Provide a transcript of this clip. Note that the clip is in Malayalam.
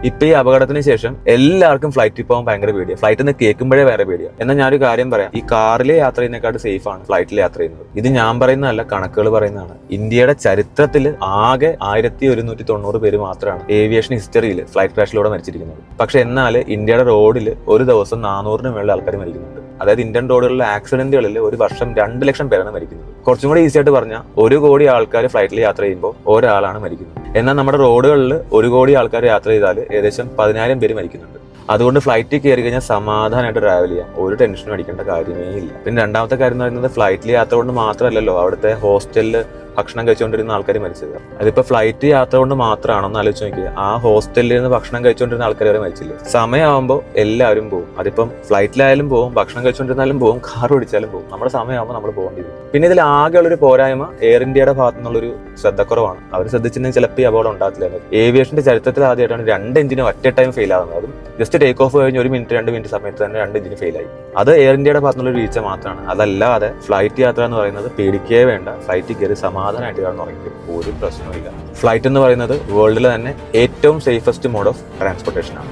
ഇപ്പൊ ഈ അപകടത്തിന് ശേഷം എല്ലാവർക്കും ഫ്ലൈറ്റിൽ പോകാൻ ഭയങ്കര പേടിയാണ്. ഫ്ലൈറ്റിൽ നിന്ന് കേൾക്കുമ്പോഴേ വേറെ പേടിയാണ്. എന്നാൽ ഞാനൊരു കാര്യം പറയാം, ഈ കാറിലെ യാത്ര ചെയ്യുന്നതിനെക്കാട്ട് സേഫ് ആണ് ഫ്ലൈറ്റിൽ യാത്ര ചെയ്യുന്നത്. ഇത് ഞാൻ പറയുന്നതല്ല, കണക്കുകൾ പറയുന്നതാണ്. ഇന്ത്യയുടെ ചരിത്രത്തിൽ ആകെ 1190 പേര് മാത്രമാണ് ഏവിയേഷൻ ഹിസ്റ്ററിയിൽ ഫ്ലൈറ്റ് ക്രാഷിലൂടെ മരിച്ചിരിക്കുന്നത്. പക്ഷെ എന്നാൽ ഇന്ത്യയുടെ റോഡിൽ ഒരു ദിവസം 400-ന് മേളിൽ ആൾക്കാർ മരിക്കുന്നുണ്ട്. അതായത് ഇന്ത്യൻ റോഡുകളിലെ ആക്സിഡന്റുകളിൽ ഒരു വർഷം 2 ലക്ഷം പേരാണ് മരിക്കുന്നത്. കുറച്ചും കൂടി ഈസി ആയിട്ട് പറഞ്ഞാൽ 1 കോടി ആൾക്കാർ ഫ്ലൈറ്റിൽ യാത്ര ചെയ്യുമ്പോൾ ഒരാളാണ് മരിക്കുന്നത്. എന്നാൽ നമ്മുടെ റോഡുകളിൽ 1 കോടി ആൾക്കാർ യാത്ര ചെയ്താൽ ഏകദേശം 10,000 പേര് മരിക്കുന്നുണ്ട്. അതുകൊണ്ട് ഫ്ലൈറ്റിൽ കയറി കഴിഞ്ഞാൽ സമാധാനമായിട്ട് ട്രാവൽ ചെയ്യാം, ഒരു ടെൻഷനും അടിക്കേണ്ട കാര്യമേ ഇല്ല. പിന്നെ രണ്ടാമത്തെ കാര്യം എന്ന് പറയുന്നത്, ഫ്ലൈറ്റിൽ യാത്ര കൊണ്ട് മാത്രമല്ലല്ലോ അവിടുത്തെ ഹോസ്റ്റലിൽ ഭക്ഷണം കഴിച്ചുകൊണ്ടിരുന്ന ആൾക്കാർ മരിച്ചത്. അതിപ്പോ ഫ്ലൈറ്റ് യാത്ര കൊണ്ട് മാത്രമാണോ എന്ന് ആലോചിച്ച് നോക്കിയത്. ആ ഹോസ്റ്റലിൽ നിന്ന് ഭക്ഷണം കഴിച്ചുകൊണ്ടിരുന്ന ആൾക്കാർ വരെ മരിച്ചില്ലേ. സമയമാകുമ്പോൾ എല്ലാവരും പോകും. അതിപ്പം ഫ്ലൈറ്റിലായാലും പോകും, ഭക്ഷണം കഴിച്ചുകൊണ്ടിരുന്നാലും പോകും, കാർ ഓടിച്ചാലും പോകും. നമ്മുടെ സമയമാകുമ്പോൾ നമ്മൾ പോകേണ്ടി വരും. പിന്നെ ഇതിൽ ആകെയുള്ളൊരു പോരായ്മ എയർ ഇന്ത്യയുടെ ഭാഗത്തു നിന്നുള്ളൊരു ശ്രദ്ധക്കുറവാണ്. അവർ ശ്രദ്ധിച്ചിട്ടുണ്ടെങ്കിൽ ചിലപ്പോൾ ഈ അപകടം ഉണ്ടാകത്തില്ല. ഏവിയേഷന്റെ ചരിത്രത്തിൽ ആദ്യമായിട്ടാണ് 2 എഞ്ചിനും ഒറ്റ ടൈം ഫെയിൽ ആകുന്നത്. അതും ജസ്റ്റ് ടേക്ക് ഓഫ് കഴിഞ്ഞ് 1 മിനിറ്റ് 2 മിനിറ്റ് സമയത്ത് തന്നെ 2 എഞ്ചിന് ഫെയിൽ ആയി. അത് എയർ ഇന്ത്യയുടെ ഭാഗത്തുനിന്നുള്ള ഒരു വീഴ്ച മാത്രമാണ്. അതല്ലാതെ ഫ്ലൈറ്റ് യാത്ര എന്ന് പറയുന്നത് പേടിക്കേ വേണ്ട. ഫ്ലൈറ്റിൽ കയറി സമാധാനമായിട്ട് കാണുന്ന ഉറങ്ങി ഒരു പ്രശ്നമില്ല. ഫ്ലൈറ്റ് എന്ന് പറയുന്നത് വേൾഡിലെ തന്നെ ഏറ്റവും സേഫസ്റ്റ് മോഡ് ഓഫ് ട്രാൻസ്പോർട്ടേഷൻ ആണ്.